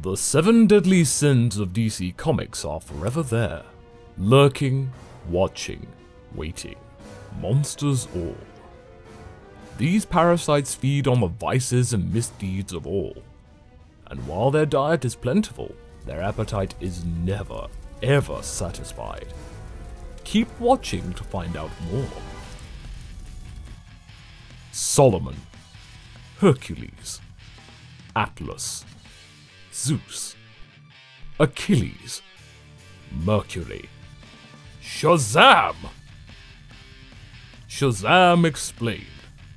The 7 deadly sins of DC Comics are forever there, lurking, watching, waiting, monsters all. These parasites feed on the vices and misdeeds of all, and while their diet is plentiful, their appetite is never, ever satisfied. Keep watching to find out more. Solomon, Hercules, Atlas, Zeus, Achilles, Mercury, Shazam! Shazam explained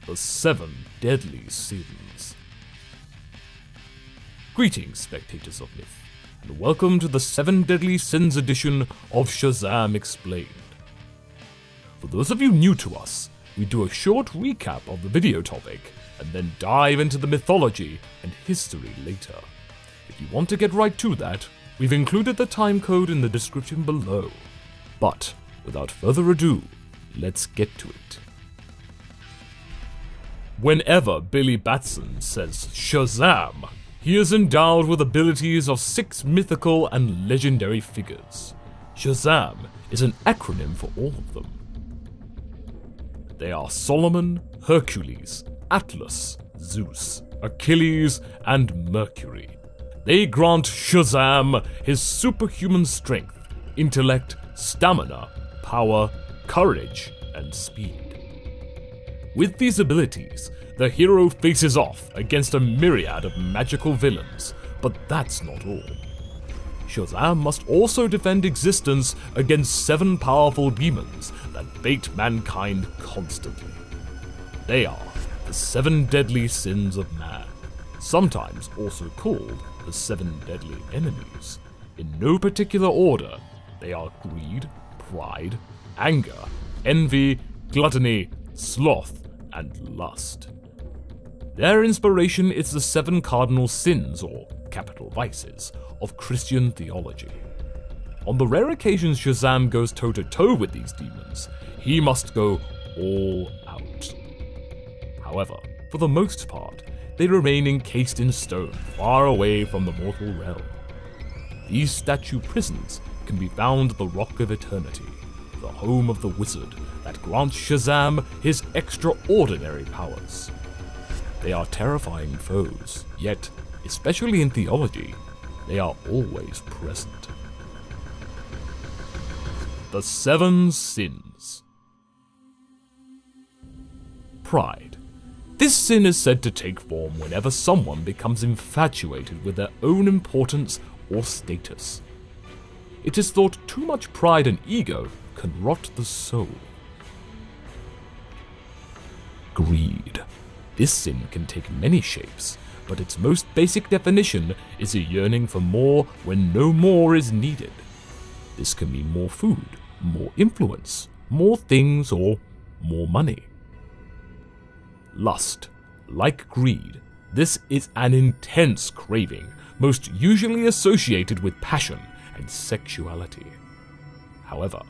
the 7 deadly sins. Greetings, spectators of myth, and welcome to the 7 deadly sins edition of Shazam Explained. For those of you new to us, we do a short recap of the video topic, and then dive into the mythology and history later. If you want to get right to that, we've included the time code in the description below. But, without further ado, let's get to it. Whenever Billy Batson says Shazam, he is endowed with abilities of 6 mythical and legendary figures. Shazam is an acronym for all of them. They are Solomon, Hercules, Atlas, Zeus, Achilles, and Mercury. They grant Shazam his superhuman strength, intellect, stamina, power, courage, and speed. With these abilities, the hero faces off against a myriad of magical villains, but that's not all. Shazam must also defend existence against 7 powerful demons that bait mankind constantly. They are the 7 deadly sins of man, sometimes also called the 7 deadly enemies. In no particular order, they are greed, pride, anger, envy, gluttony, sloth, and lust. Their inspiration is the 7 cardinal sins, or capital vices, of Christian theology. On the rare occasions Shazam goes toe-to-toe with these demons, he must go all out. However, for the most part, they remain encased in stone, far away from the mortal realm. These statue prisons can be found at the Rock of Eternity, the home of the wizard that grants Shazam his extraordinary powers. They are terrifying foes, yet, especially in theology, they are always present. The 7 sins. Pride. This sin is said to take form whenever someone becomes infatuated with their own importance or status. It is thought too much pride and ego can rot the soul. Greed. This sin can take many shapes, but its most basic definition is a yearning for more when no more is needed. This can mean more food, more influence, more things, or more money. Lust. Like greed, this is an intense craving, most usually associated with passion and sexuality. However,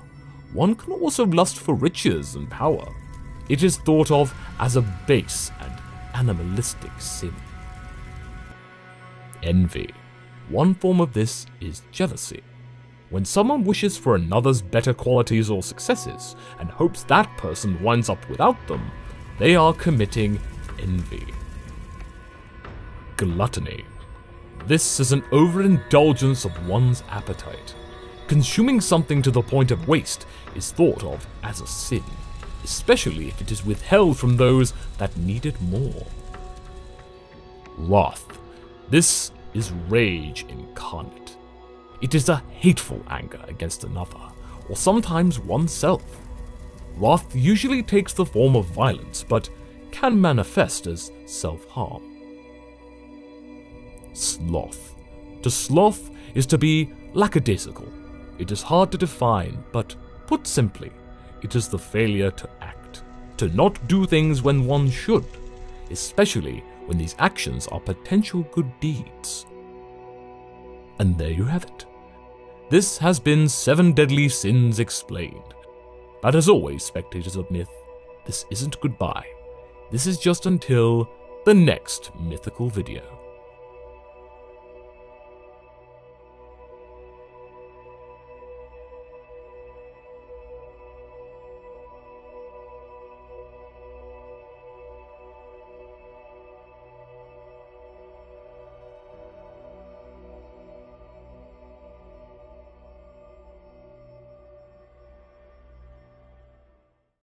one can also lust for riches and power. It is thought of as a base and animalistic sin. Envy. One form of this is jealousy. When someone wishes for another's better qualities or successes and hopes that person winds up without them, they are committing envy. Gluttony. This is an overindulgence of one's appetite. Consuming something to the point of waste is thought of as a sin, especially if it is withheld from those that need it more. Wrath. This is rage incarnate. It is a hateful anger against another, or sometimes oneself. Wrath usually takes the form of violence, but can manifest as self-harm. Sloth. To sloth is to be lackadaisical. It is hard to define, but put simply, it is the failure to act, to not do things when one should, especially when these actions are potential good deeds. And there you have it. This has been 7 Deadly Sins Explained. But as always, spectators of myth, this isn't goodbye. This is just until the next mythical video.